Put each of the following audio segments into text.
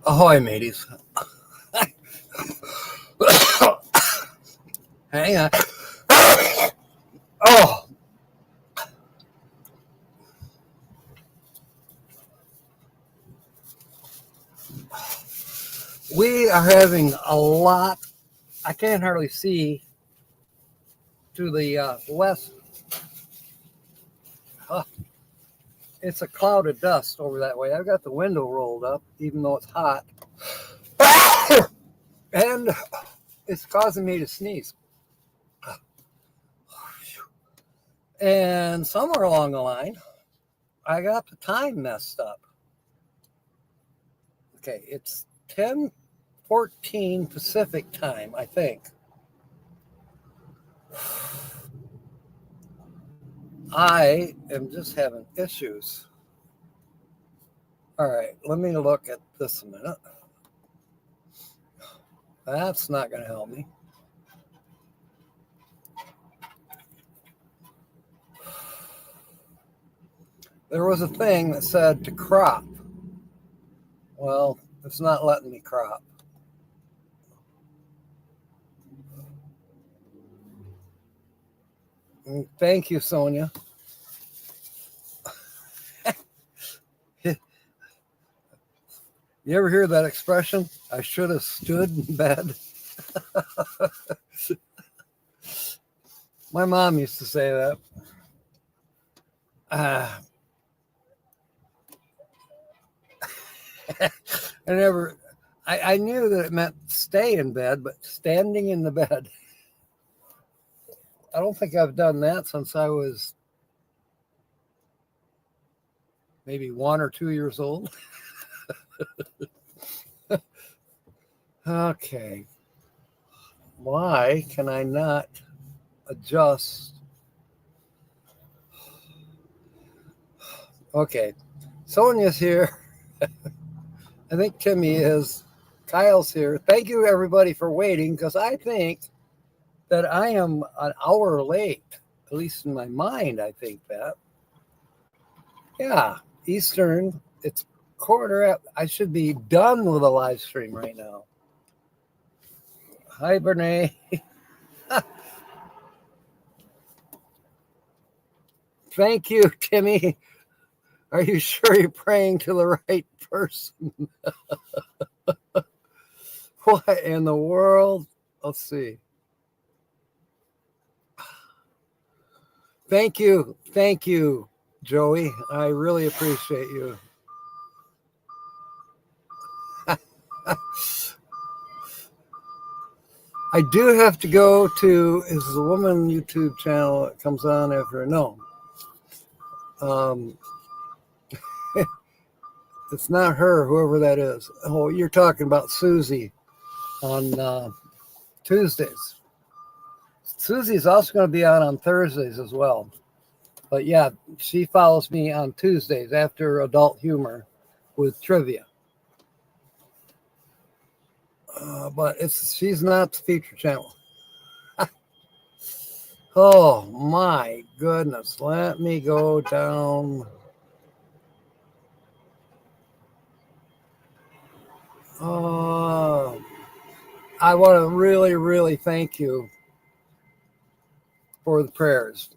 Ahoy, mateys. Hang on. Oh, we are having a lot. I can't hardly see to the west. Uh, it's a cloud of dust over that way. I've got the window rolled up, even though it's hot. And it's causing me to sneeze. And somewhere along the line, I got the time messed up. Okay, it's 10:14 Pacific time, I think. I am just having issues. All right, let me look at this a minute. That's not going to help me. There was a thing that said to crop. Well, it's not letting me crop. Thank you, Sonia. You ever hear that expression? I should have stood in bed. My mom used to say that. I never. I knew that it meant stay in bed, but standing in the bed. I don't think I've done that since I was maybe 1 or 2 years old. Okay. Why can I not adjust? Okay. Sonia's here. I think Timmy is. Kyle's here. Thank you, everybody, for waiting, because I think that I am an hour late. At least in my mind, I think that. Yeah, Eastern. It's quarter up. I should be done with a live stream right now. Hi, Brene. Thank you, Timmy. Are you sure you're praying to the right person? What in the world? Let's see. Thank you. Thank you, Joey. I really appreciate you. I do have to go to, is the woman YouTube channel that comes on after? No. It's not her, whoever that is. Oh, you're talking about Susie on Tuesdays. Susie's also going to be on Thursdays as well. But yeah, she follows me on Tuesdays after Adult Humor with trivia. But she's not the feature channel. Oh my goodness. Let me go down. Oh, I want to really, really thank you for the prayers.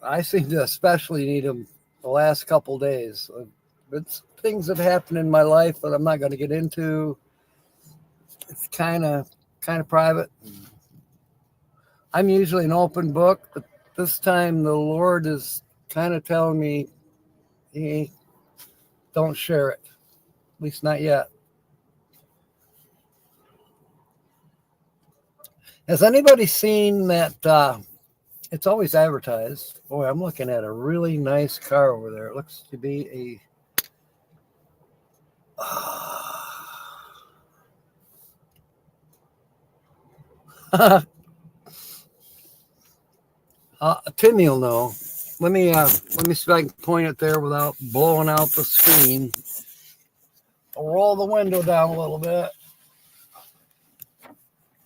I seem to especially need them the last couple days. It's things that happened in my life that I'm not going to get into. It's kind of private. I'm usually an open book, but this time the Lord is kind of telling me, hey, don't share it. At least not yet. Has anybody seen that? It's always advertised. Boy, I'm looking at a really nice car over there. It looks to be a. Timmy will know. Let me see if I can point it there without blowing out the screen. I'll roll the window down a little bit.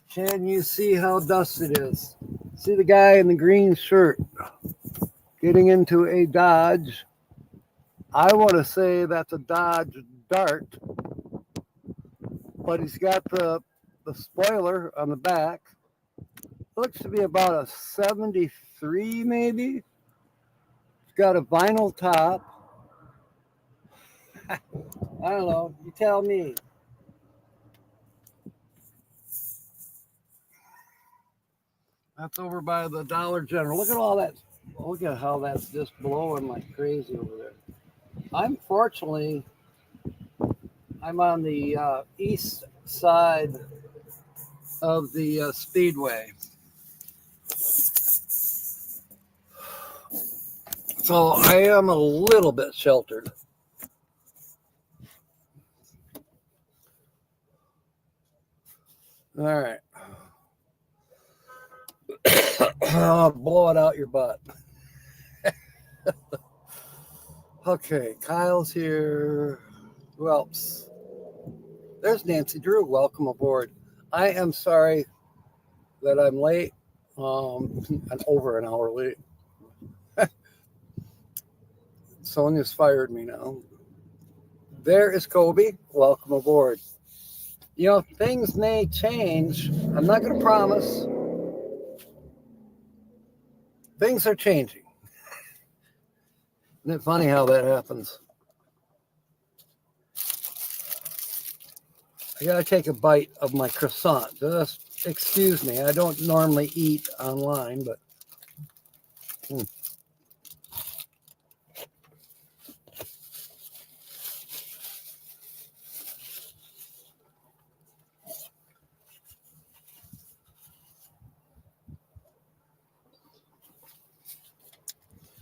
Can you see how dusty it is? See the guy in the green shirt getting into a Dodge. I want to say that's a Dodge Dart. but he's got the spoiler on the back. Looks to be about a 73 maybe. It's got a vinyl top. I don't know. You tell me. That's over by the Dollar General. Look at all that. Look at how that's just blowing like crazy over there. Fortunately, I'm on the east side of the speedway. So I am a little bit sheltered. All right. Blow it out your butt. Okay, Kyle's here. Who else? There's Nancy Drew. Welcome aboard. I am sorry that I'm late. I'm over an hour late. Sonia's fired me now. There is Kobe. Welcome aboard. You know, things may change. I'm not going to promise. Things are changing. Isn't it funny how that happens? I got to take a bite of my croissant. Just excuse me. I don't normally eat online, but...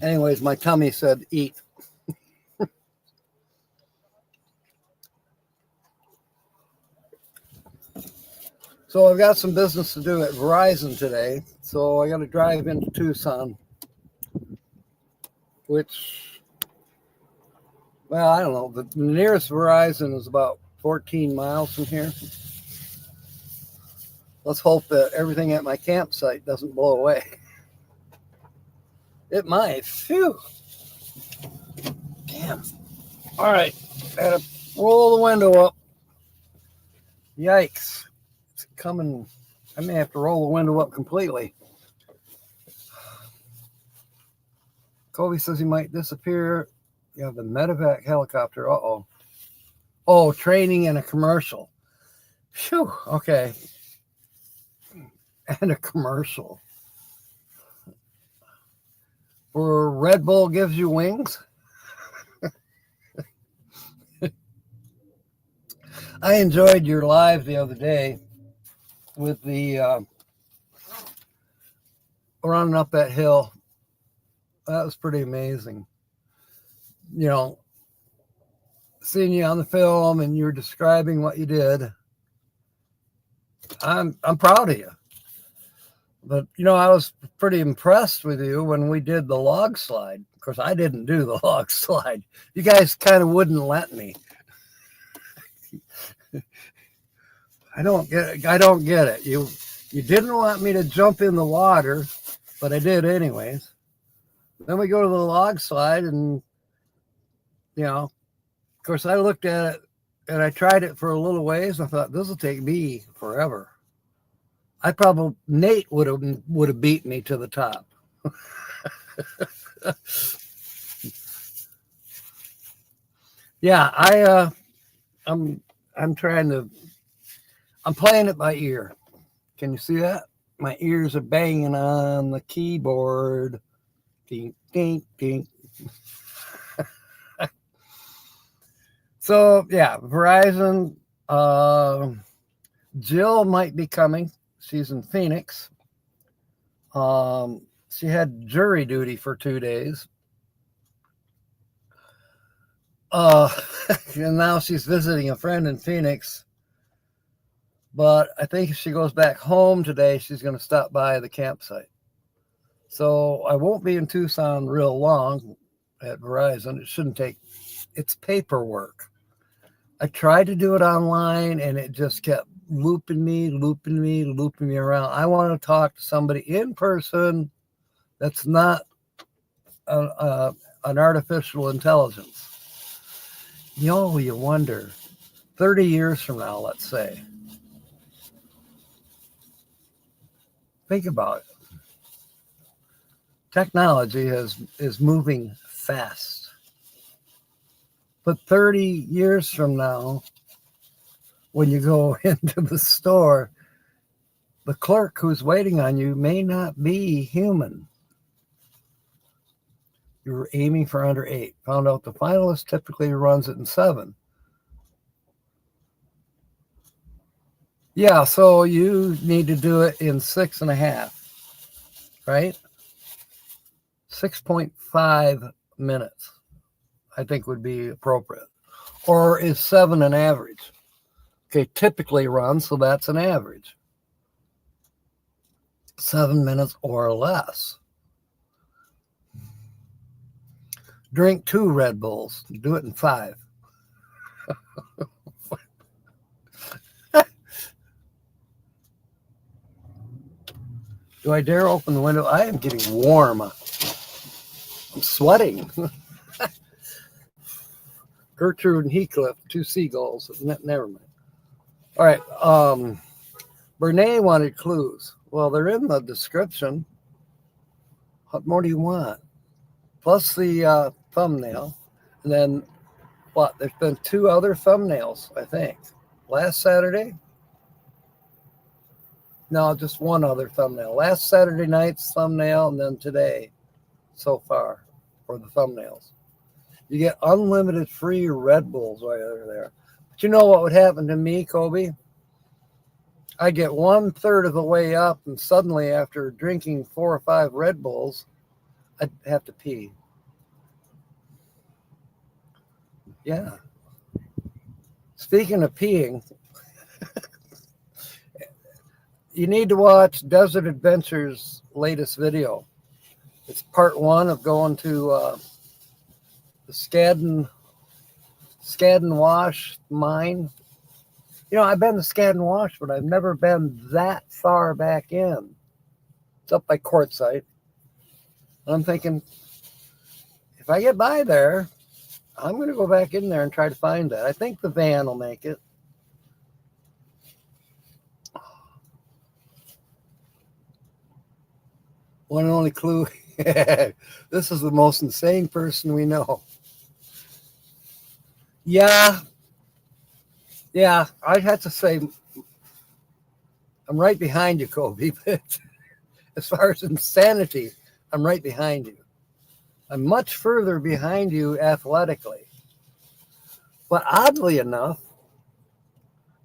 Anyways, my tummy said eat. So I've got some business to do at Verizon today. So I got to drive into Tucson, which, well, I don't know. The nearest Verizon is about 14 miles from here. Let's hope that everything at my campsite doesn't blow away. It might. Phew. Damn. All right. Gotta roll the window up. Yikes. It's coming. I may have to roll the window up completely. Kobe says he might disappear. You have the medevac helicopter. Uh-oh. Oh, training in a commercial. Phew. Okay. And a commercial. Or Red Bull gives you wings. I enjoyed your live the other day with the running up that hill. That was pretty amazing. You know, seeing you on the film and you're describing what you did. I'm proud of you. But, you know, I was pretty impressed with you when we did the log slide. Of course, I didn't do the log slide. You guys kind of wouldn't let me. I don't get it. You didn't want me to jump in the water, but I did anyways. Then we go to the log slide and, you know, of course, I looked at it and I tried it for a little ways. I thought, this will take me forever. Nate would have beat me to the top. Yeah, I'm playing it by ear. Can you see that? My ears are banging on the keyboard. Ding, ding, ding. So yeah, Verizon. Jill might be coming. She's in Phoenix. She had jury duty for 2 days. And now she's visiting a friend in Phoenix. But I think if she goes back home today, she's going to stop by the campsite. So I won't be in Tucson real long at Verizon. It shouldn't take, it's paperwork. I tried to do it online and it just kept looping me around. I want to talk to somebody in person that's not an artificial intelligence. You wonder, 30 years from now, let's say. Think about it. Technology is moving fast. But 30 years from now, when you go into the store, the clerk who's waiting on you may not be human. You were aiming for under 8. Found out the finalist typically runs it in 7. Yeah, so you need to do it in 6.5, right? 6.5 minutes, I think would be appropriate. Or is 7 an average? Okay, typically runs, so that's an average. 7 minutes or less. Drink 2 Red Bulls. Do it in 5. Do I dare open the window? I am getting warm. I'm sweating. Gertrude and Heathcliff, 2 seagulls. Never mind. All right. Bernays wanted clues. Well, they're in the description. What more do you want? Plus the thumbnail. And then what? There's been 2 other thumbnails, I think. Last Saturday? No, just one other thumbnail. Last Saturday night's thumbnail, and then today so far for the thumbnails. You get unlimited free Red Bulls right over there. But you know what would happen to me, Kobe? I get 1/3 of the way up, and suddenly after drinking 4 or 5 Red Bulls, I'd have to pee. Yeah. Speaking of peeing, you need to watch Desert Adventure's latest video. It's part 1 of going to the Skadden Wash mine. You know, I've been to Skadden Wash, but I've never been that far back in. It's up by Quartzsite. And I'm thinking, if I get by there, I'm going to go back in there and try to find that. I think the van will make it. One and only clue. This is the most insane person we know. Yeah, I'd have to say I'm right behind you, Kobe. But as far as insanity, I'm right behind you. I'm much further behind you athletically. But oddly enough,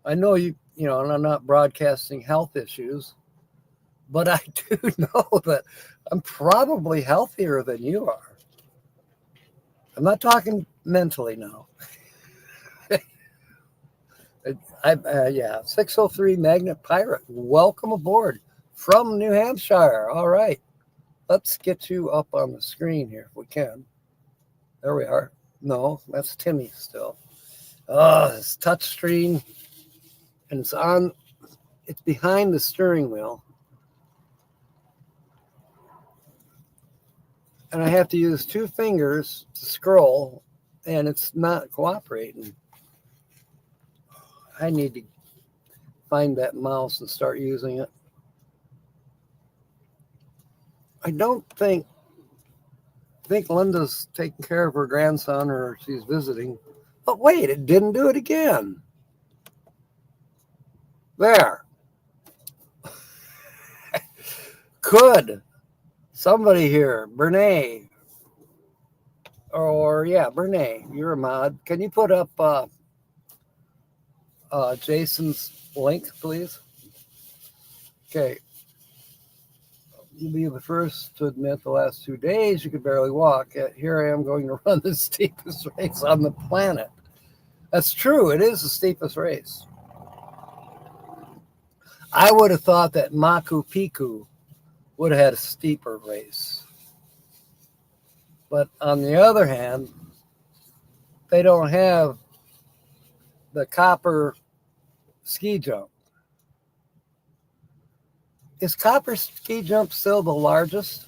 I know you know, and I'm not broadcasting health issues, but I do know that I'm probably healthier than you are. I'm not talking mentally now. Yeah, 603 Magnet Pirate. Welcome aboard from New Hampshire. All right. Let's get you up on the screen here if we can. There we are. No, that's Timmy still. It's touch screen. And it's behind the steering wheel. And I have to use 2 fingers to scroll, and it's not cooperating. I need to find that mouse and start using it. I think Linda's taking care of her grandson, or she's visiting. But wait, it didn't do it again. There. Could somebody here, Bernays, Bernays, you're a mod. Can you put up Jason's link, please? Okay. You'll be the first to admit the last 2 days you could barely walk. Yet here I am going to run the steepest race on the planet. That's true. It is the steepest race. I would have thought that Machu Picchu would have had a steeper race. But on the other hand, they don't have the copper ski jump. Is copper ski jump still the largest?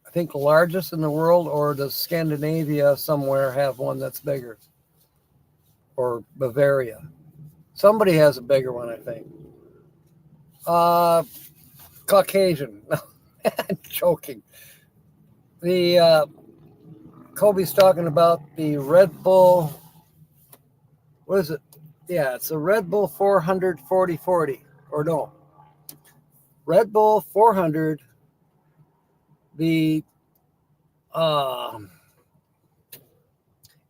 I think the largest in the world, or does Scandinavia somewhere have one that's bigger? or Bavaria. Somebody has a bigger one, I think. Caucasian. No, I'm joking. The Kobe's talking about the Red Bull. What is it? Yeah, it's a Red Bull 400 40/40. Or no, Red Bull 400. The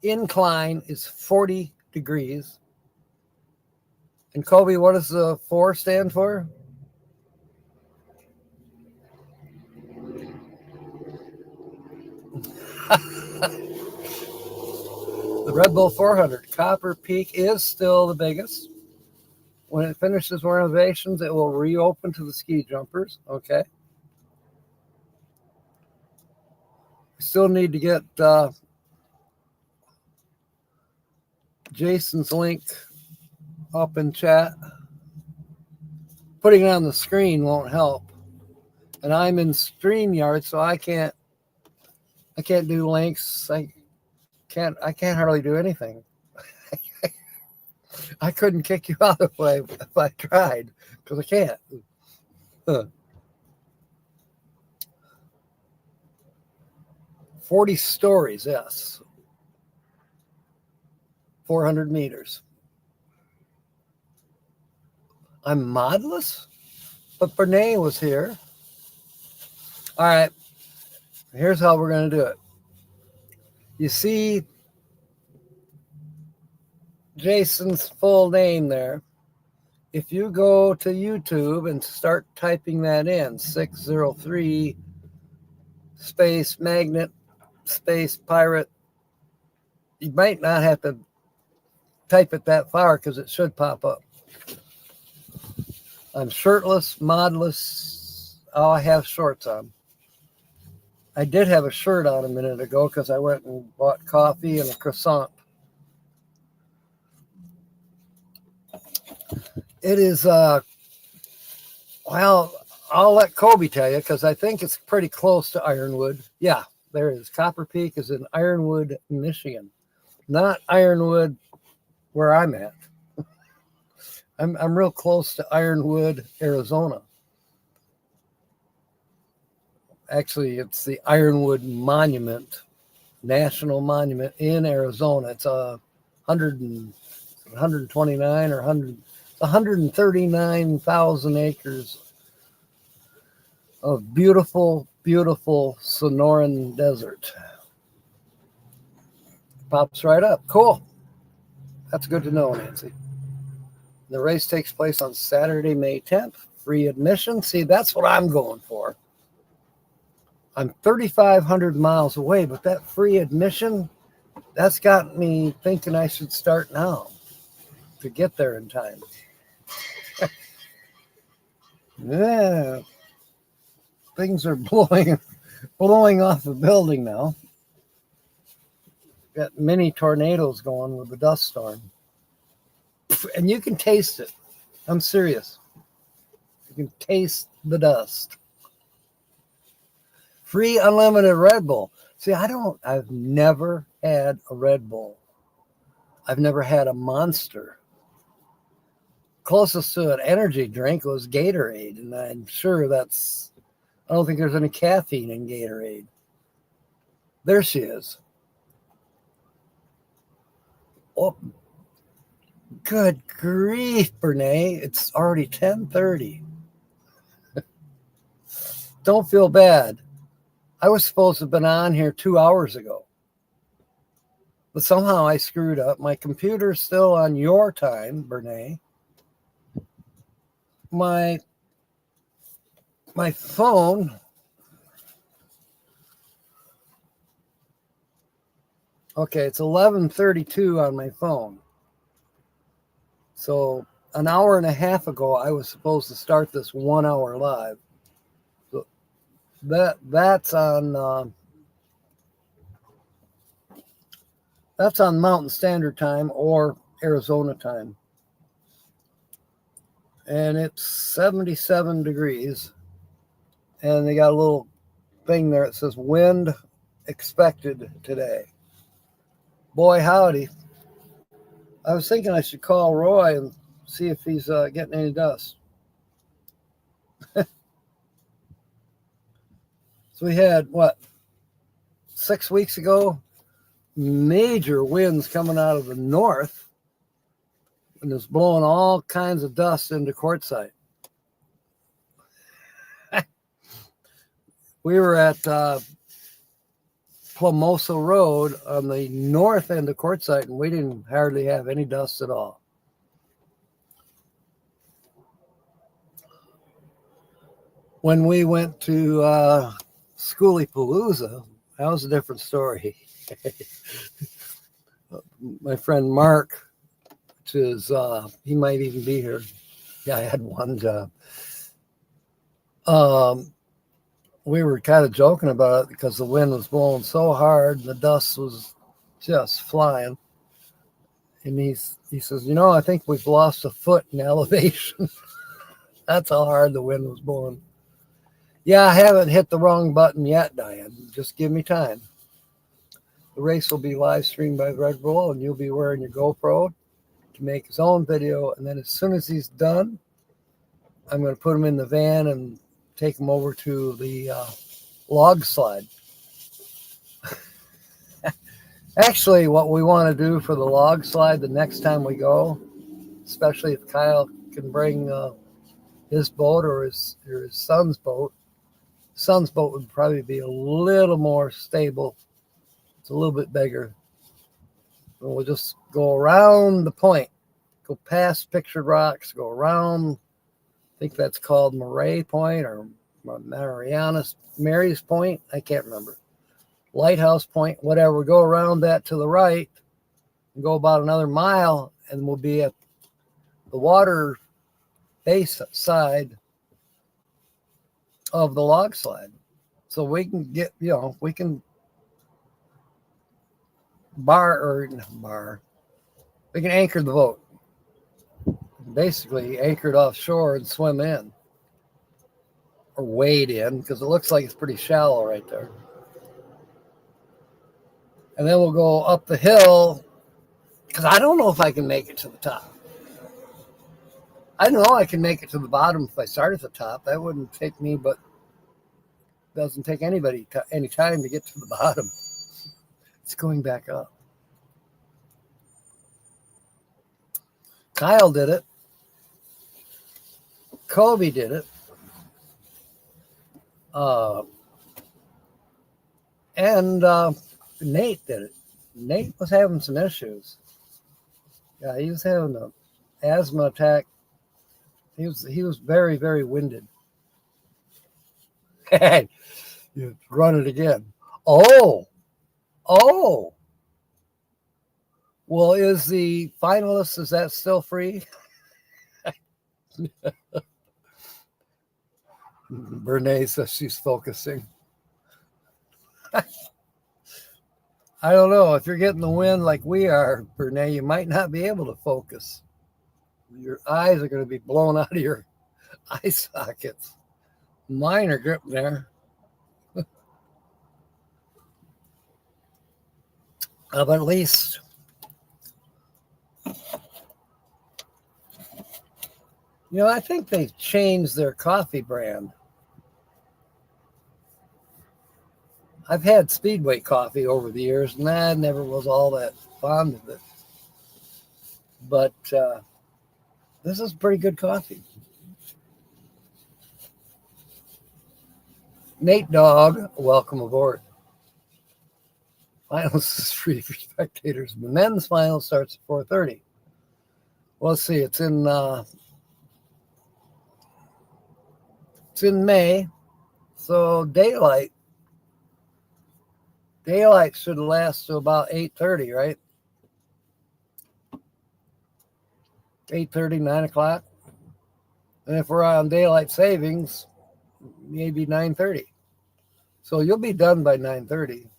incline is 40 degrees. And Kobe, what does the 4 stand for? The Red Bull 400. Copper Peak is still the biggest. When it finishes renovations, it will reopen to the ski jumpers. Okay. Still need to get Jason's link up in chat. Putting it on the screen won't help. And I'm in StreamYard, so I can't do links. I can't hardly do anything. I couldn't kick you out if I tried, because I can't. 40 stories, yes. 400 meters. I'm modless? But Bernays was here. All right. Here's how we're going to do it. You see Jason's full name there. If you go to YouTube and start typing that in, 603 space magnet space pirate, you might not have to type it that far because it should pop up. I'm shirtless, modless. Oh, I have shorts on. I did have a shirt on a minute ago because I went and bought coffee and a croissant. It is, well, I'll let Kobe tell you because I think it's pretty close to Ironwood. Yeah, there it is. Copper Peak is in Ironwood, Michigan. Not Ironwood where I'm at. I'm real close to Ironwood, Arizona. Actually, it's the Ironwood Monument, National Monument in Arizona. It's 129 or 139,000 acres of beautiful, beautiful Sonoran desert. Pops right up. Cool. That's good to know, Nancy. The race takes place on Saturday, May 10th. Free admission. See, that's what I'm going for. I'm 3,500 miles away, but that free admission, that's got me thinking I should start now to get there in time. Yeah, things are blowing off the building now. Got mini tornadoes going with the dust storm. And you can taste it. I'm serious. You can taste the dust. Free unlimited Red Bull. See, I've never had a Red Bull. I've never had a Monster. Closest to an energy drink was Gatorade, and I'm sure I don't think there's any caffeine in Gatorade. There she is. Oh, good grief, Bernays. It's already 10:30. Don't feel bad. I was supposed to have been on here 2 hours ago. But somehow I screwed up. My computer's still on your time, Bernays. My phone. Okay, it's 11:32 on my phone. So an hour and a half ago, I was supposed to start this 1 hour live. So that's on Mountain Standard Time or Arizona time. And it's 77 degrees. And they got a little thing there that says wind expected today. Boy, howdy. I was thinking I should call Roy and see if he's getting any dust. So we had, what, 6 weeks ago, major winds coming out of the north, and it's blowing all kinds of dust into Quartzsite. We were at Plumosa Road on the north end of Quartzsite, and we didn't hardly have any dust at all. When we went to Schoolypalooza, that was a different story. My friend Mark, which is, he might even be here. Yeah, I had one job. We were kind of joking about it because the wind was blowing so hard and the dust was just flying. And he says, I think we've lost a foot in elevation. That's how hard the wind was blowing. Yeah, I haven't hit the wrong button yet, Diane. Just give me time. The race will be live streamed by Red Bull, and you'll be wearing your GoPro to make his own video. And then as soon as he's done, I'm going to put him in the van and take him over to the log slide. Actually, what we want to do for the log slide the next time we go, especially if Kyle can bring his boat or his son's boat. Son's boat would probably be a little more stable. It's a little bit bigger. And we'll just go around the point, go past Pictured Rocks, go around, I think that's called Murray Point or Mary's Point. I can't remember. Lighthouse Point, whatever. We go around that to the right and go about another mile, and we'll be at the water base side of the log slide. So we can get, we can we can anchor the boat. Basically anchor it offshore and swim in. Or wade in, because it looks like it's pretty shallow right there. And then we'll go up the hill, because I don't know if I can make it to the top. I know I can make it to the bottom if I start at the top. That wouldn't take me, but it doesn't take anybody any time to get to the bottom. It's going back up. Kyle did it. Kobe did it. And Nate did it. Nate was having some issues. Yeah, he was having an asthma attack. He was very, very winded. Hey, you run it again. Oh. Well, is the finalist, is that still free? Bernays says she's focusing. I don't know. If you're getting the wind like we are, Bernays, you might not be able to focus. Your eyes are going to be blown out of your eye sockets. Mine are gripping there. But at least I think they've changed their coffee brand. I've had Speedway coffee over the years, and I never was all that fond of it. But this is pretty good coffee. Nate Dogg, welcome aboard. Finals is free for spectators. The men's final starts at 4:30. Well, let's see. It's in May, so daylight should last to about 8:30, right? 8:30, 9 o'clock. And if we're on daylight savings, maybe 9:30. So you'll be done by 9:30.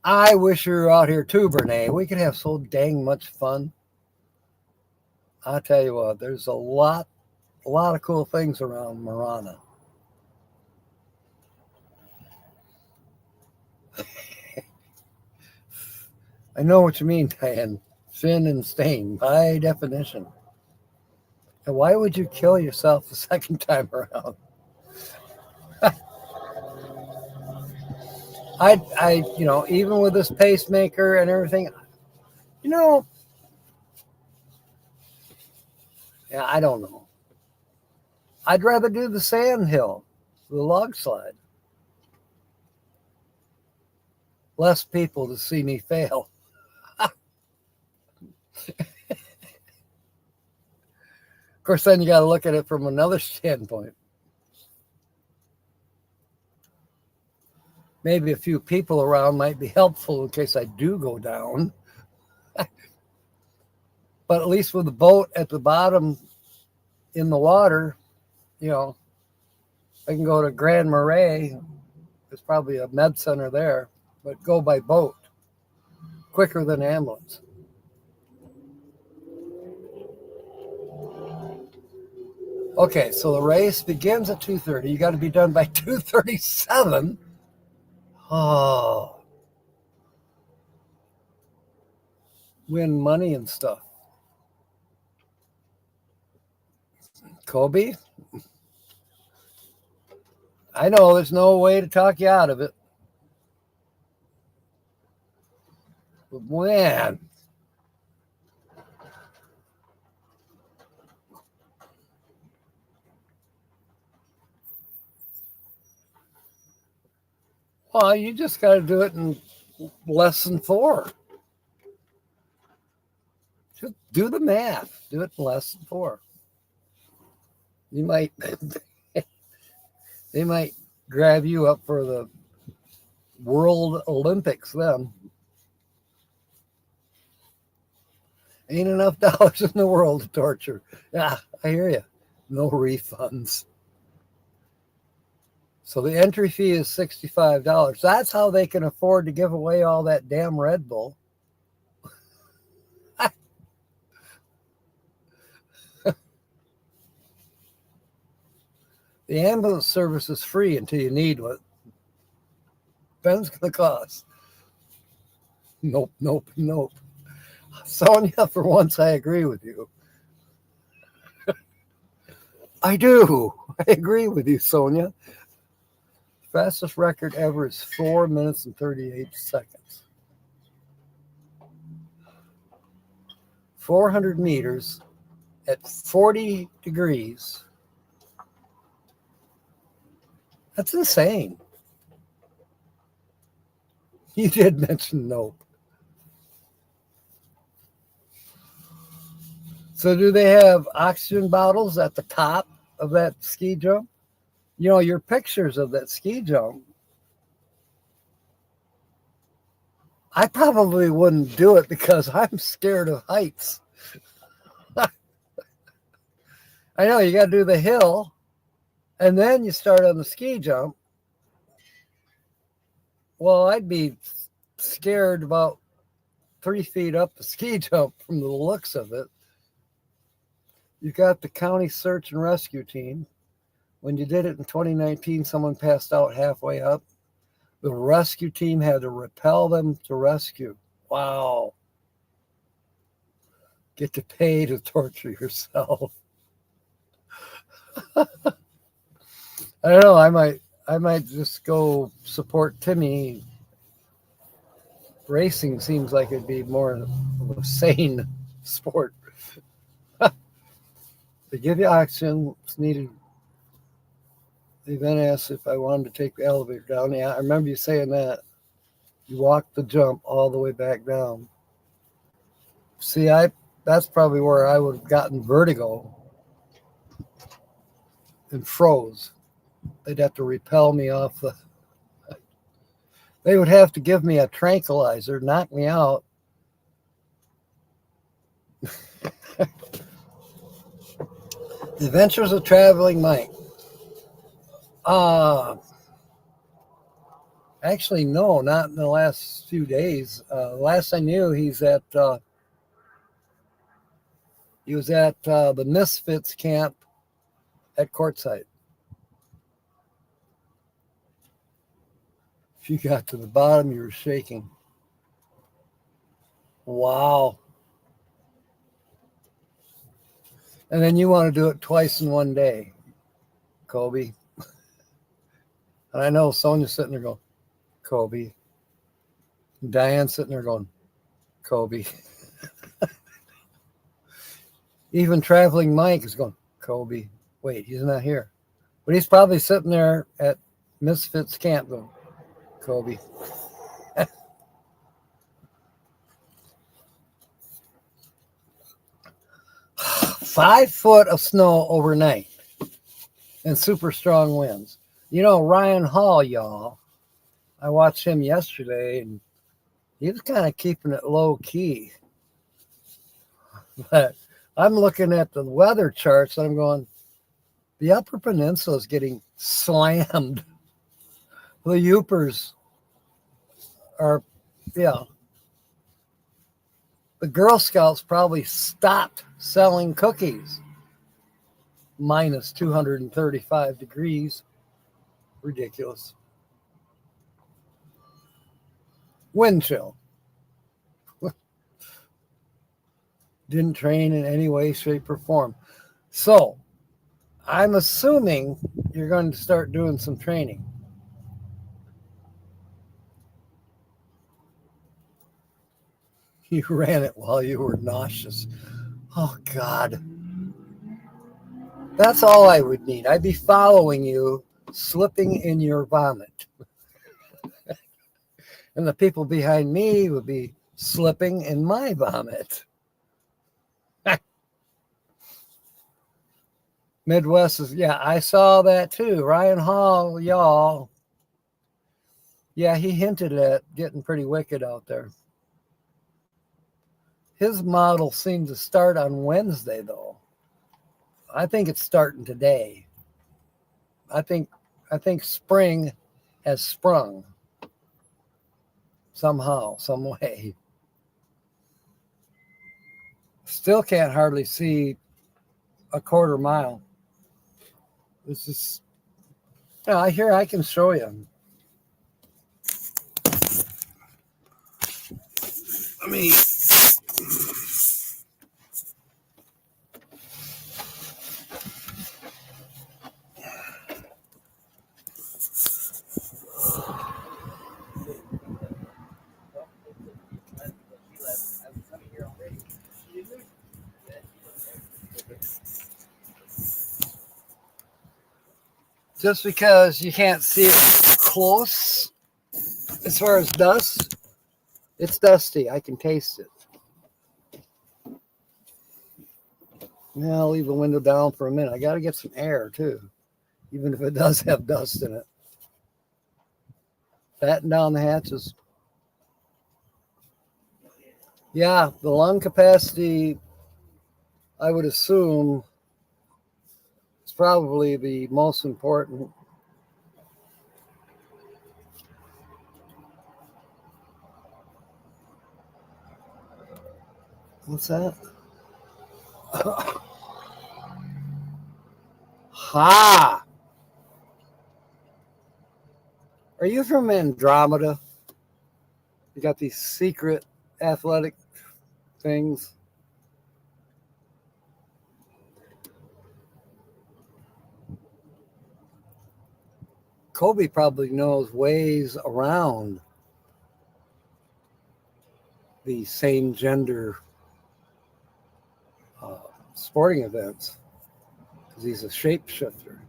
I wish you were out here too, Bernays. We could have so dang much fun. I'll tell you what, there's a lot of cool things around Marana. I know what you mean, Diane. Sin and stain, by definition. And why would you kill yourself the second time around? Even with this pacemaker and everything, you know, yeah, I don't know. I'd rather do the sand hill, the log slide. Less people to see me fail. Of course, then you got to look at it from another standpoint. Maybe a few people around might be helpful in case I do go down. But at least with the boat at the bottom in the water, I can go to Grand Marais. There's probably a med center there, but go by boat quicker than ambulance. Okay, so the race begins at 2:30. You got to be done by 2:37. Oh, win money and stuff. Kobe, I know there's no way to talk you out of it. But man, well, you just got to do it in less than 4. Just do the math. Do it in less than 4. You might, they might grab you up for the World Olympics then. Ain't enough dollars in the world to torture. Yeah, I hear you. No refunds. So the entry fee is $65. That's how they can afford to give away all that damn Red Bull. The ambulance service is free until you need one. Depends on the cost. Nope. Sonia, for once, I agree with you. I do. I agree with you, Sonia. Fastest record ever is 4 minutes and 38 seconds. 400 meters at 40 degrees. That's insane. You did mention nope. So do they have oxygen bottles at the top of that ski jump? Your pictures of that ski jump, I probably wouldn't do it because I'm scared of heights. I know you got to do the hill and then you start on the ski jump. Well, I'd be scared about 3 feet up the ski jump from the looks of it. You got the county search and rescue team. When you did it in 2019, someone passed out halfway up. The rescue team had to repel them to rescue. Wow. Get to pay to torture yourself. I don't know. I might just go support Timmy. Racing seems like it'd be more of a sane sport. They give you oxygen. It's needed. They then asked if I wanted to take the elevator down. Yeah, I remember you saying that. You walked the jump all the way back down. See, that's probably where I would have gotten vertigo and froze. They'd have to repel me off the... They would have to give me a tranquilizer, knock me out. The Adventures of Traveling Mike. Actually, no, not in the last few days. Last I knew, he was at the Misfits camp at Quartzsite. If you got to the bottom, you were shaking. Wow. And then you want to do it twice in one day, Kobe. And I know Sonia's sitting there going, Kobe. And Diane's sitting there going, Kobe. Even traveling Mike is going, Kobe. Wait, he's not here. But he's probably sitting there at Misfits camp going, Kobe. 5 foot of snow overnight and super strong winds. You know, Ryan Hall, y'all, I watched him yesterday and he was kind of keeping it low key. But I'm looking at the weather charts and I'm going, the Upper Peninsula is getting slammed. The Yoopers are, yeah. The Girl Scouts probably stopped selling cookies. Minus 235 degrees. Ridiculous. Wind chill. Didn't train in any way, shape, or form. So, I'm assuming you're going to start doing some training. You ran it while you were nauseous. Oh, God. That's all I would need. I'd be following you, slipping in your vomit. And the people behind me would be slipping in my vomit. Midwest is, yeah, I saw that too. Ryan Hall, y'all. Yeah, he hinted at getting pretty wicked out there. His model seemed to start on Wednesday, though. I think it's starting today. I think spring has sprung somehow, some way. Still can't hardly see a quarter mile. This is, I hear I can show you. Let me. Just because you can't see it close, as far as dust, it's dusty. I can taste it. Yeah, I'll leave the window down for a minute. I got to get some air, too, even if it does have dust in it. Batten down the hatches. Yeah, the lung capacity, I would assume, is probably the most important. What's that? Ha! Are you from Andromeda? You got these secret athletic things. Kobe probably knows ways around the same gender sporting events because he's a shapeshifter.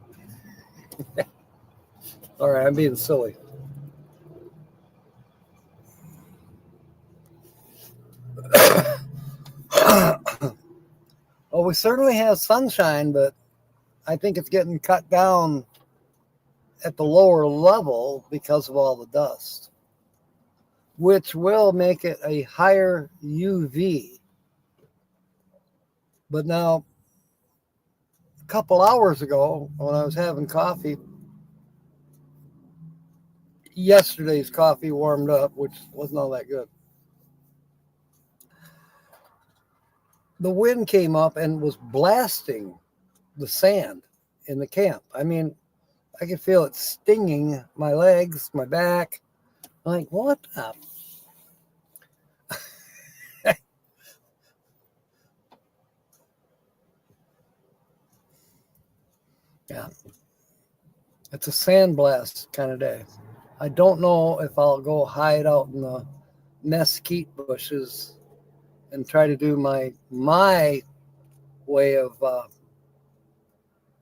All right, I'm being silly. Well, we certainly have sunshine, but I think it's getting cut down at the lower level because of all the dust, which will make it a higher UV. But now, a couple hours ago, when I was having coffee, yesterday's coffee warmed up, which wasn't all that good. The wind came up and was blasting the sand in the camp. I mean, I could feel it stinging my legs, my back. I'm like, what the? Yeah. It's a sandblast kind of day. I don't know if I'll go hide out in the mesquite bushes and try to do my way of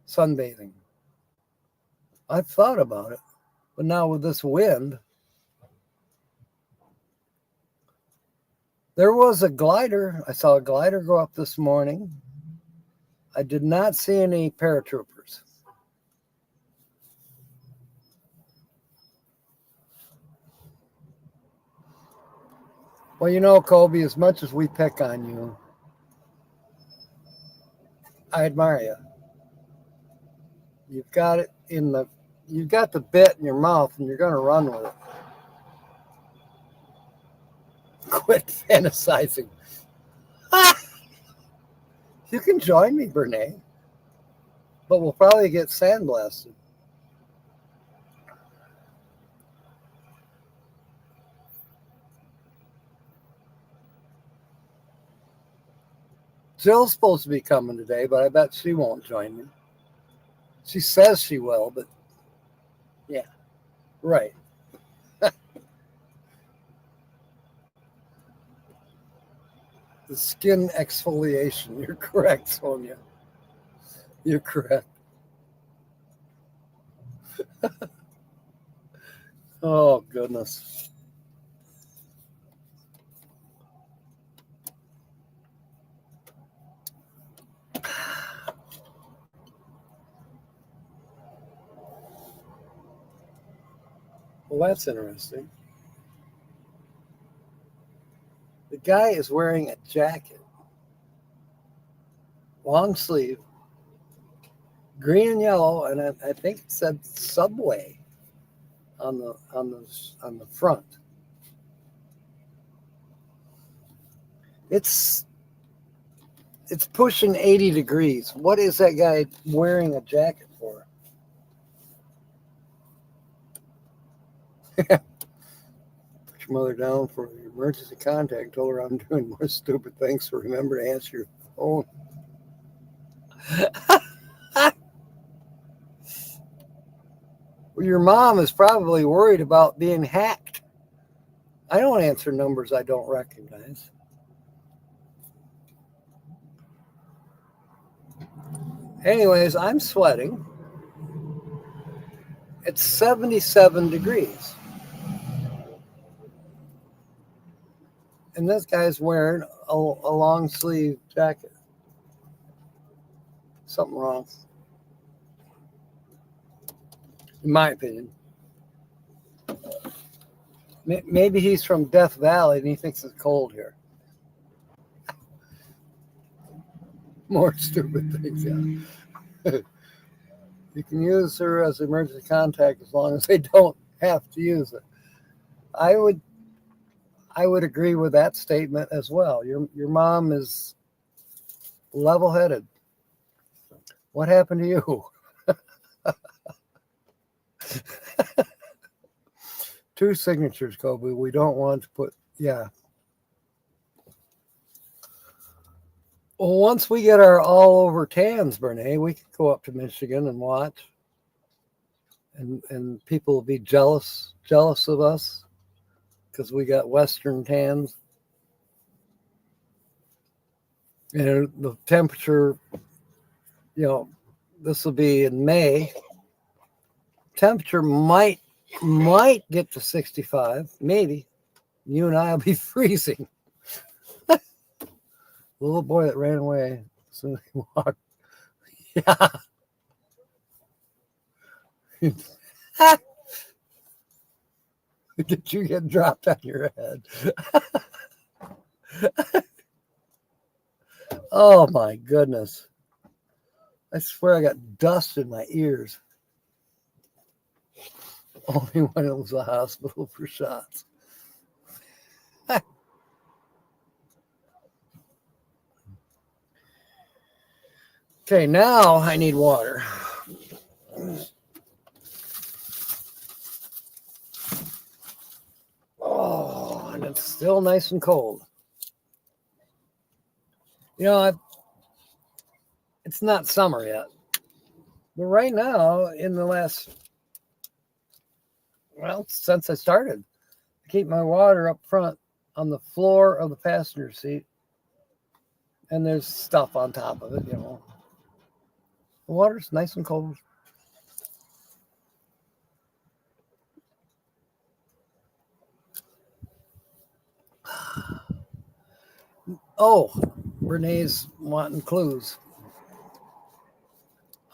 sunbathing. I've thought about it, but now with this wind, there was a glider. I saw a glider go up this morning. I did not see any paratroopers. Well, you know, Kobe, as much as we pick on you, I admire you. You've got it you've got the bit in your mouth and you're going to run with it. Quit fantasizing. You can join me, Bernae, but we'll probably get sandblasted. Jill's supposed to be coming today, but I bet she won't join me. She says she will, but yeah, right. The skin exfoliation. You're correct, Sonia. You're correct. Oh, goodness. Well, that's interesting. The guy is wearing a jacket, long sleeve, green and yellow, and I think it said Subway on the front. It's pushing 80 degrees. What is that guy wearing a jacket for? Put your mother down for emergency contact. Told her I'm doing more stupid things, so remember to answer your phone. Well, your mom is probably worried about being hacked. I don't answer numbers I don't recognize. Anyways, I'm sweating. It's 77 degrees. And this guy's wearing a long sleeve jacket. Something wrong, in my opinion. Maybe he's from Death Valley and he thinks it's cold here. More stupid things, yeah. You can use her as emergency contact as long as they don't have to use it. I would agree with that statement as well. Your mom is level-headed. What happened to you? 2 signatures, Kobe. We don't want to put, yeah. Well, once we get our all-over tans, Bernae, we can go up to Michigan and watch. And people will be jealous of us because we got Western tans. And the temperature, this will be in May. Temperature might get to 65, maybe. You and I will be freezing. The little boy that ran away as soon as he walked. Yeah. Did you get dropped on your head? Oh my goodness. I swear I got dust in my ears. Only when it was a hospital for shots. Okay, now I need water. Oh, and it's still nice and cold. It's not summer yet, But right now, in the last, well, since I started, I keep my water up front on the floor of the passenger seat, and there's stuff on top of it, you know. The water's nice and cold. Oh, Renee's wanting clues.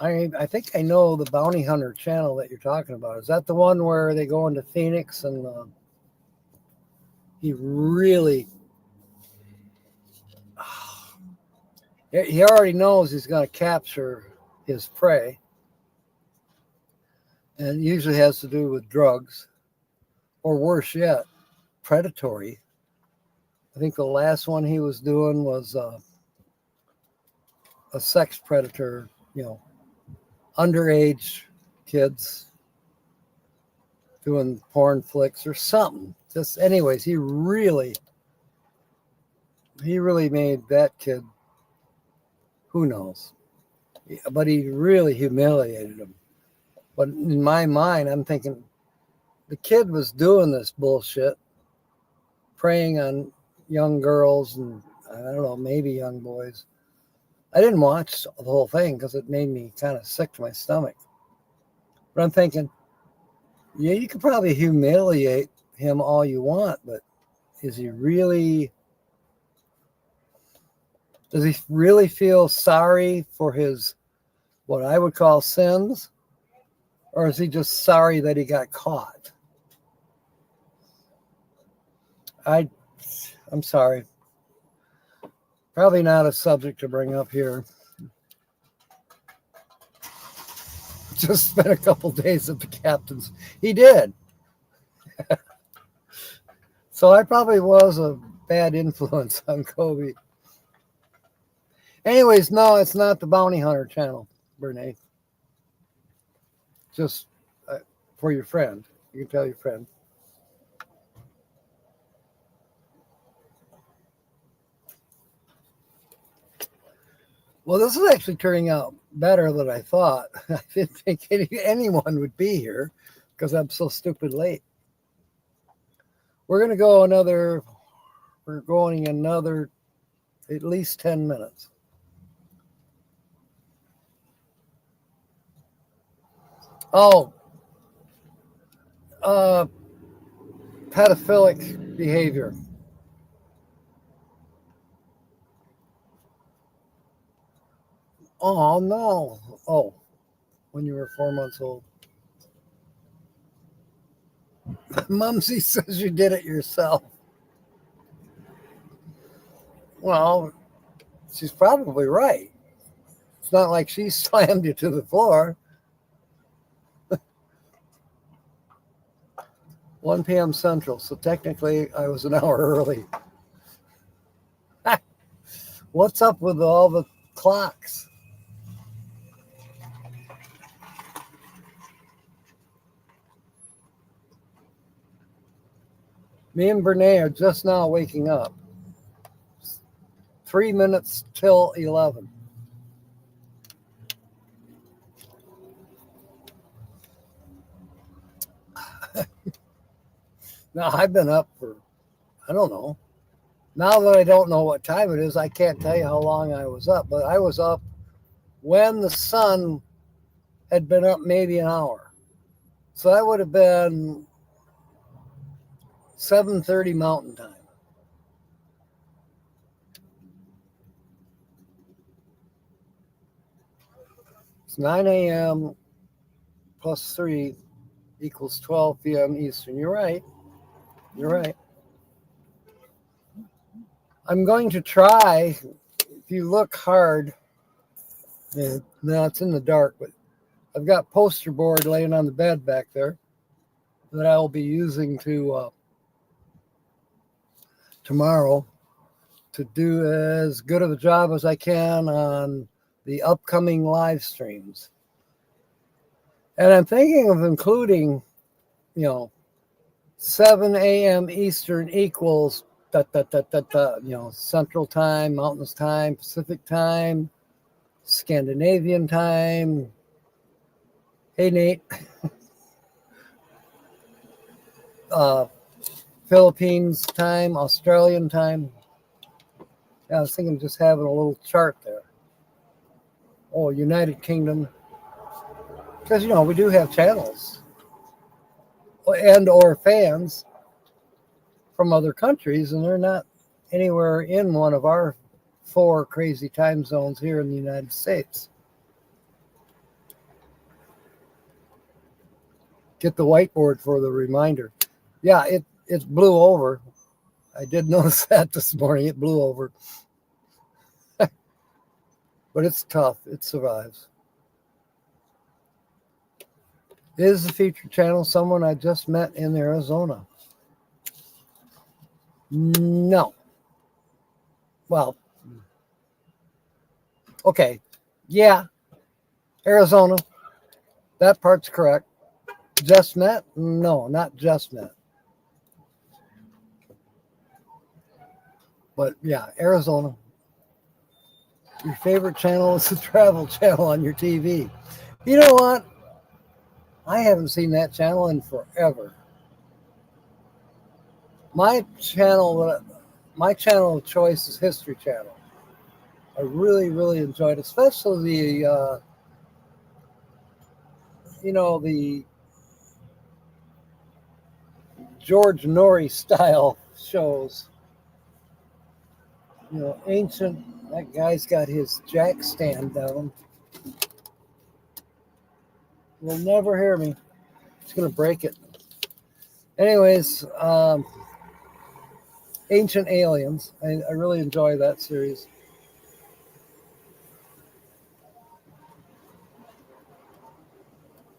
I think I know the Bounty Hunter channel that you're talking about. Is that the one where they go into Phoenix and he really, he already knows he's going to capture his prey, and it usually has to do with drugs, or worse yet, predatory. I think the last one he was doing was a sex predator, you know, underage kids doing porn flicks or something. Just anyways, he really made that kid, who knows, but he really humiliated him. But in my mind, I'm thinking the kid was doing this bullshit, preying on young girls and I don't know, maybe young boys. I didn't watch the whole thing because it made me kind of sick to my stomach. But I'm thinking, yeah, you could probably humiliate him all you want, but is he really, does he really feel sorry for his, what I would call sins? Or is he just sorry that he got caught? I'm sorry. Probably not a subject to bring up here. Just spent a couple days at the captain's. He did. So I probably was a bad influence on Kobe. Anyways, no, it's not the Bounty Hunter channel, Bernie. Just for your friend. You can tell your friend. Well, this is actually turning out better than I thought. I didn't think anyone would be here because I'm so stupid late. We're going to go we're going another at least 10 minutes. Oh, pedophilic behavior. Oh, no. Oh, when you were 4 months old. Mumsy says you did it yourself. Well, she's probably right. It's not like she slammed you to the floor. 1 p.m. Central, so technically I was an hour early. What's up with all the clocks? Me and Brene are just now waking up. 3 minutes till 11. Now, I've been up for, I don't know. Now that I don't know what time it is, I can't tell you how long I was up. But I was up when the sun had been up maybe an hour. So that would have been 7:30 Mountain Time. It's 9 a.m. plus 3 equals 12 p.m. Eastern. You're right. You're right. I'm going to try, if you look hard, no, it's in the dark, but I've got poster board laying on the bed back there that I will be using to tomorrow to do as good of a job as I can on the upcoming live streams. And I'm thinking of including, 7 a.m. Eastern equals Central Time, Mountains Time, Pacific Time, Scandinavian Time, Hey, Nate. Philippines time, Australian time. Yeah, I was thinking just having a little chart there. Oh, United Kingdom. Because, we do have channels and or fans from other countries, and they're not anywhere in one of our 4 crazy time zones here in the United States. Get the whiteboard for the reminder. Yeah, it blew over. I did notice that this morning. It blew over. But it's tough. It survives. Is the featured channel someone I just met in Arizona? No. Well, okay. Yeah, Arizona. That part's correct. Just met? No, not just met. But yeah, Arizona. Your favorite channel is the travel channel on your TV. You know what? I haven't seen that channel in forever. My channel, my channel of choice is History Channel. I really, really enjoyed, especially the George Norrie style shows. Ancient. That guy's got his jack stand down. You'll never hear me. It's gonna break it. Anyways, Ancient Aliens. I really enjoy that series.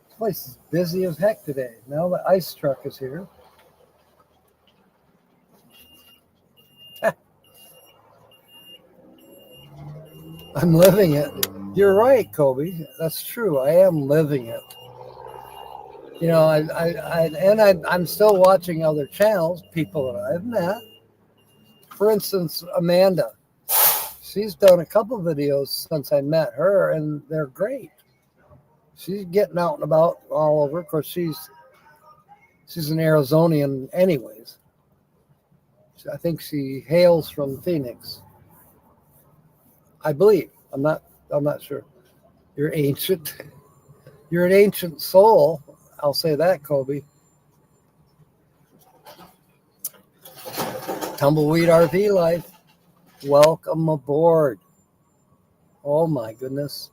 This place is busy as heck today. Now the ice truck is here. I'm living it. You're right, Kobe. That's true. I am living it. I'm still watching other channels, people that I've met. For instance, Amanda. She's done a couple videos since I met her, and they're great. She's getting out and about all over. Of course, she's an Arizonian, anyways. I think she hails from Phoenix. I believe. I'm not sure. You're ancient. You're an ancient soul. I'll say that, Kobe. Tumbleweed RV Life. Welcome aboard. Oh my goodness.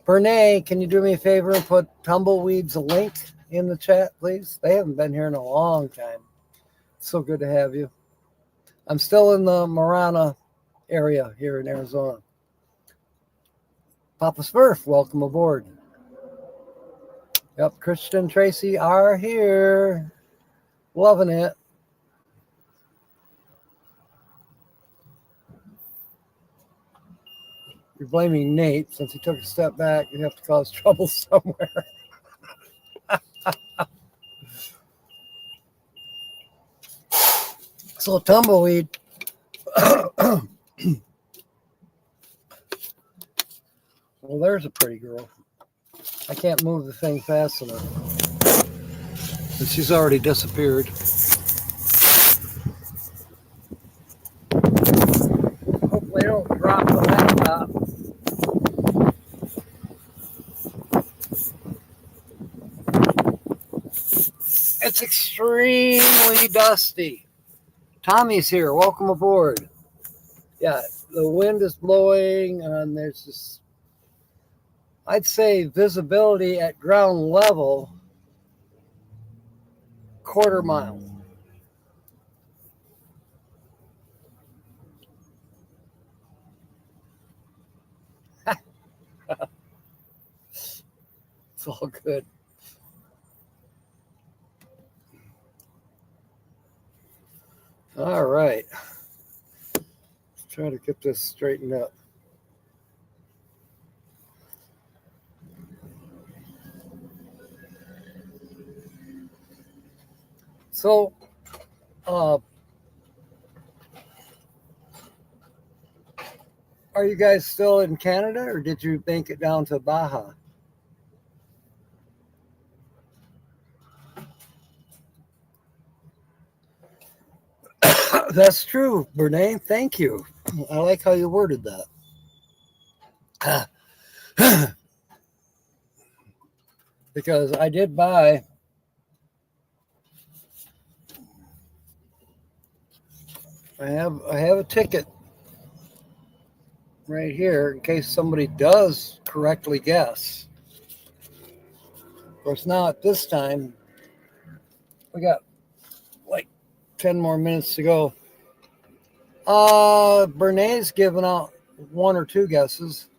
Bernay, can you do me a favor and put Tumbleweed's link in the chat, please? They haven't been here in a long time. It's so good to have you. I'm still in the Marana area here in Arizona. Papa Smurf, welcome aboard. Yep, Christian and Tracy are here. Loving it. You're blaming Nate. Since he took a step back, you have to cause trouble somewhere. So, Tumbleweed. Well, there's a pretty girl. I can't move the thing fast enough. And she's already disappeared. Hopefully, I don't drop the laptop. It's extremely dusty. Tommy's here. Welcome aboard. Yeah, the wind is blowing, and there's this, I'd say, visibility at ground level, quarter mile. It's all good. All right. Let's try to get this straightened up. So, are you guys still in Canada, or did you make it down to Baja? That's true, Bernay. Thank you. I like how you worded that. Because I did buy, I have a ticket right here in case somebody does correctly guess. Of course, now at this time, we got like 10 more minutes to go. Bernay's given out one or two guesses.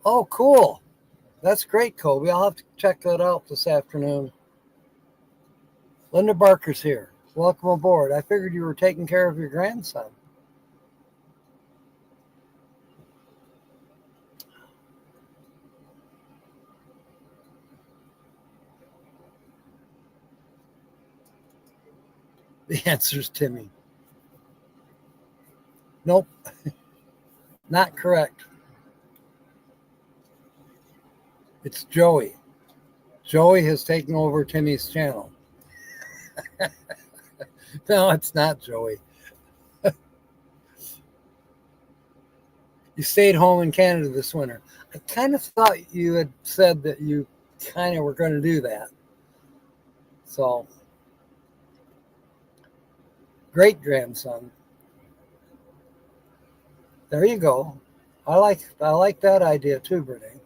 Oh, cool. That's great, Kobe. I'll have to check that out this afternoon. Linda Barker's here. Welcome aboard. I figured you were taking care of your grandson. The answer's Timmy. Nope, not correct. It's Joey. Joey has taken over Timmy's channel. No, it's not Joey. You stayed home in Canada this winter. I kind of thought you had said that you kind of were going to do that. So, great grandson. There you go. I like that idea too, Brittany.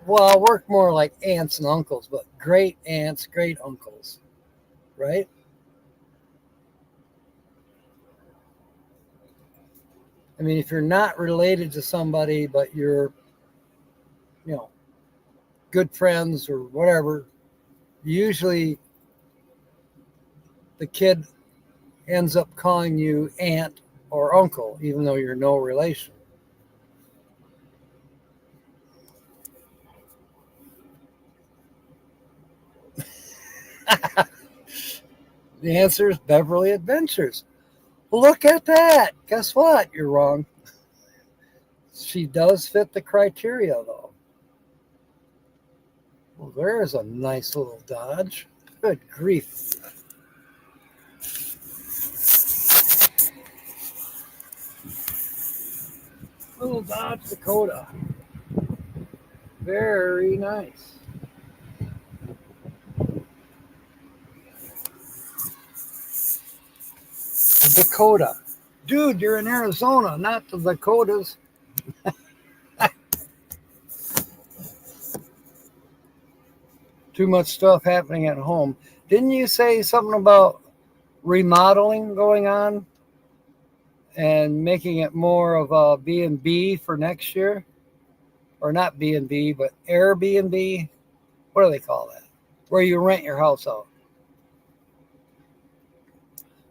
Well, I work more like aunts and uncles, but great aunts, great uncles, right? I mean, if you're not related to somebody, but you're, you know, good friends or whatever, usually the kid ends up calling you aunt or uncle, even though you're no relation. The answer is Beverly Adventures. Look at that. Guess what? You're wrong. She does fit the criteria, though. Well, there's a nice little Dodge. Good grief. Little Dodge Dakota. Very nice. A Dakota. Dude, you're in Arizona, not the Dakotas. Too much stuff happening at home. Didn't you say something about remodeling going on and making it more of a B&B for next year? Or not B&B, but Airbnb? What do they call that? Where you rent your house out.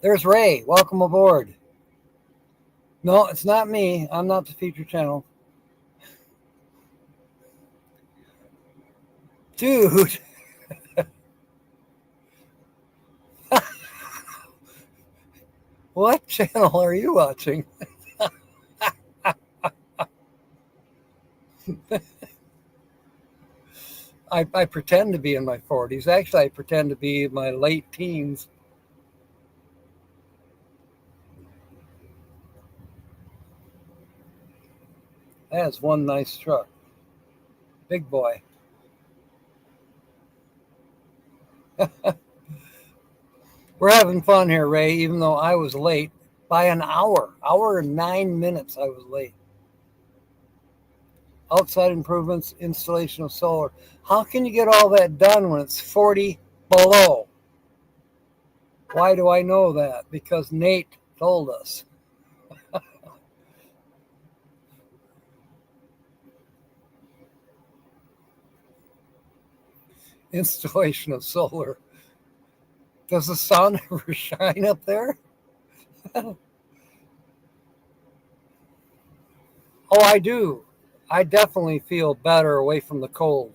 There's Ray. Welcome aboard. No, it's not me. I'm not the feature channel. Dude. What channel are you watching? I pretend to be in my 40s. Actually, I pretend to be in my late teens. That is one nice truck. Big boy. We're having fun here, Ray, even though I was late by an hour. Hour and 9 minutes I was late. Outside improvements, installation of solar. How can you get all that done when it's 40 below? Why do I know that? Because Nate told us. Installation of solar. Does the sun ever shine up there? Oh, I do. I definitely feel better away from the cold.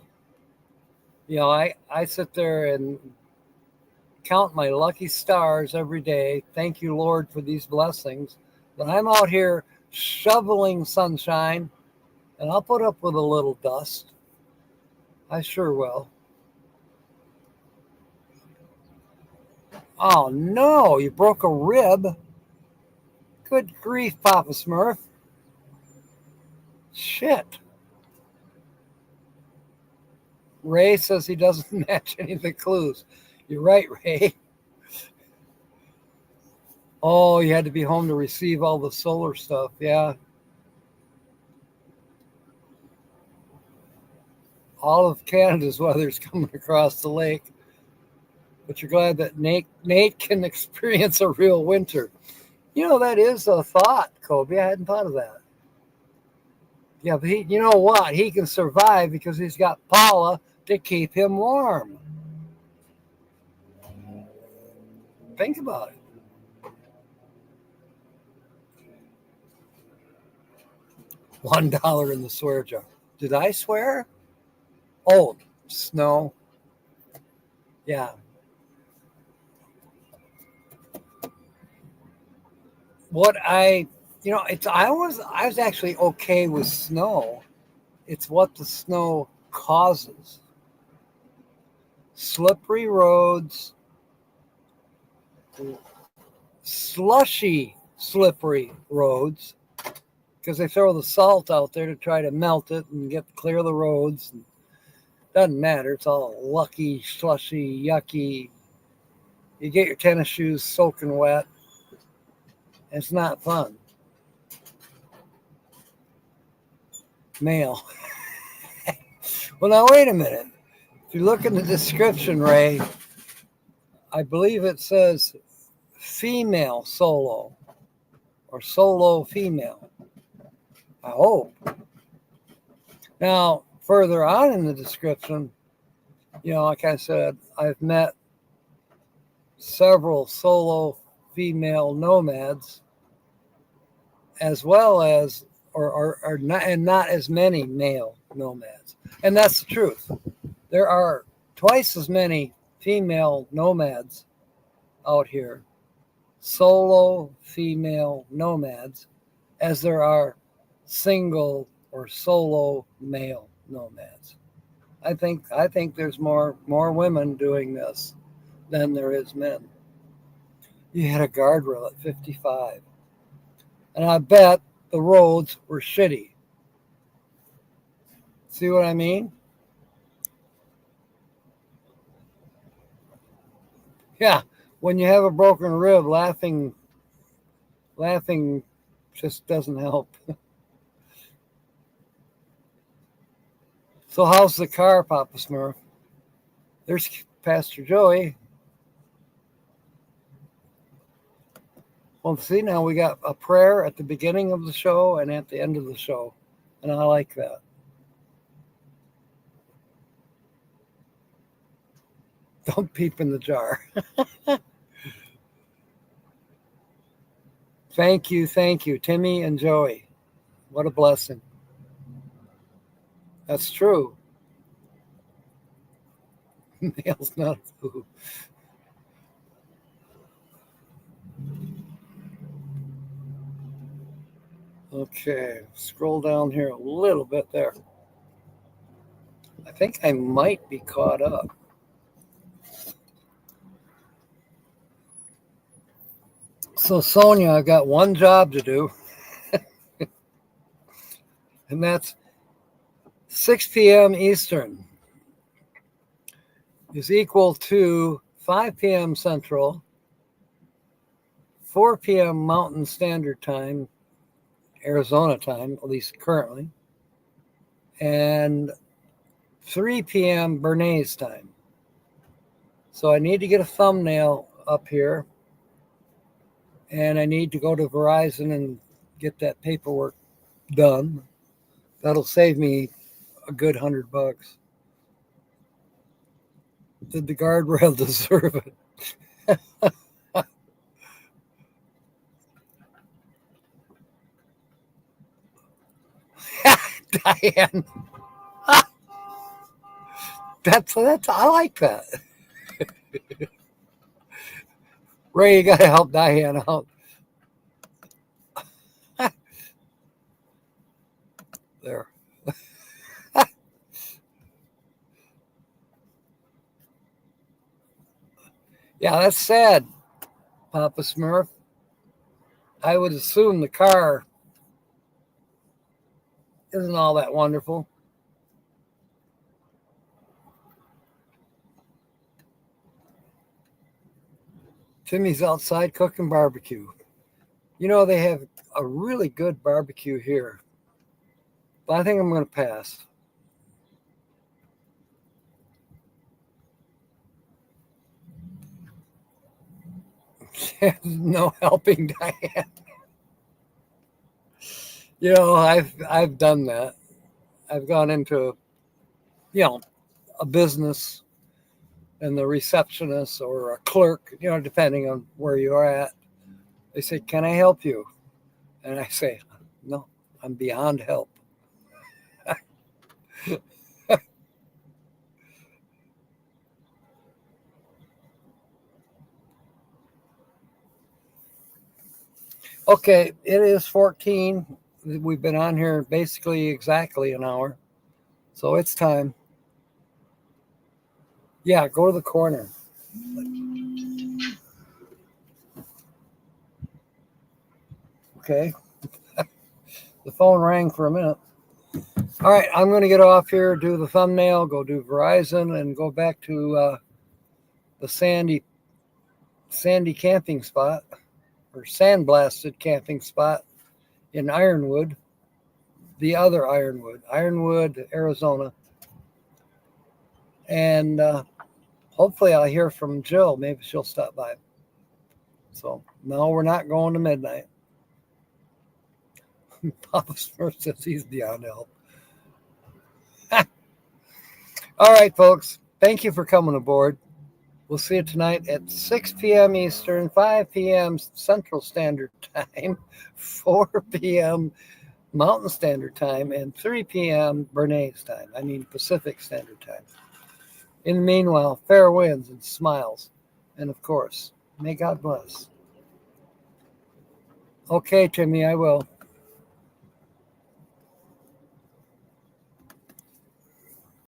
You know, I sit there and count my lucky stars every day. Thank you, Lord, for these blessings. But I'm out here shoveling sunshine, and I'll put up with a little dust. I sure will. Oh no, you broke a rib. Good grief, Papa Smurf. Shit. Ray says he doesn't match any of the clues. You're right, Ray. Oh, you had to be home to receive all the solar stuff. Yeah. All of Canada's weather's coming across the lake. But you're glad that Nate can experience a real winter. You know, that is a thought, Kobe. I hadn't thought of that. Yeah, but you know what? He can survive because he's got Paula to keep him warm. Think about it. $1 in the swear jar. Did I swear? Oh, snow. Yeah. What I was actually okay with snow. It's what the snow causes. Slippery roads, slushy, slippery roads, because they throw the salt out there to try to melt it and clear the roads. Doesn't matter. It's all lucky, slushy, yucky. You get your tennis shoes soaking wet. It's not fun. Male. Well, now wait a minute. If you look in the description, Ray, I believe it says female solo or solo female. I hope. Now, further on in the description, like I said, I've met several solo female nomads, as well as, or not, and not as many male nomads. And that's the truth. There are twice as many female nomads out here, solo female nomads, as there are single or solo male nomads. I think there's more women doing this than there is men. You had a guardrail at 55. And I bet the roads were shitty. See what I mean? Yeah. When you have a broken rib, laughing just doesn't help. So how's the car, Papa Smurf? There's Pastor Joey. Well, see, now we got a prayer at the beginning of the show and at the end of the show. And I like that. Don't peep in the jar. Thank you, Timmy and Joey. What a blessing. That's true. Male's not food. Okay, scroll down here a little bit there. I think I might be caught up. So, Sonia, I've got one job to do, and that's 6 p.m. Eastern is equal to 5 p.m. Central, 4 p.m. Mountain Standard Time, Arizona time, at least currently, and 3 p.m. Bernays time. So I need to get a thumbnail up here, and I need to go to Verizon and get that paperwork done. That'll save me a good $100. Did the guardrail deserve it? Diane. That's I like that. Ray, you gotta help Diane out. There. Yeah, that's sad, Papa Smurf. I would assume the car isn't all that wonderful. Timmy's outside cooking barbecue. You know, they have a really good barbecue here, but I think I'm going to pass. No helping Diane. You know, I've done that. I've gone into, you know, a business and the receptionist or a clerk, you know, depending on where you are at, they say, "Can I help you?" And I say, "No, I'm beyond help." Okay, it is 14. We've been on here basically exactly an hour. So it's time. Yeah, go to the corner. Okay. The phone rang for a minute. All right, I'm going to get off here, do the thumbnail, go do Verizon, and go back to the sandy camping spot or sandblasted camping spot in Ironwood, the other Ironwood, Arizona. And hopefully I'll hear from Jill. Maybe she'll stop by. So, no, we're not going to midnight. Papa Smurf says he's beyond help. All right, folks. Thank you for coming aboard. We'll see you tonight at 6 p.m. Eastern, 5 p.m. Central Standard Time, 4 p.m. Mountain Standard Time, and 3 p.m. Bernays time. I mean Pacific Standard Time. In the meanwhile, fair winds and smiles. And of course, may God bless. Okay, Timmy, I will.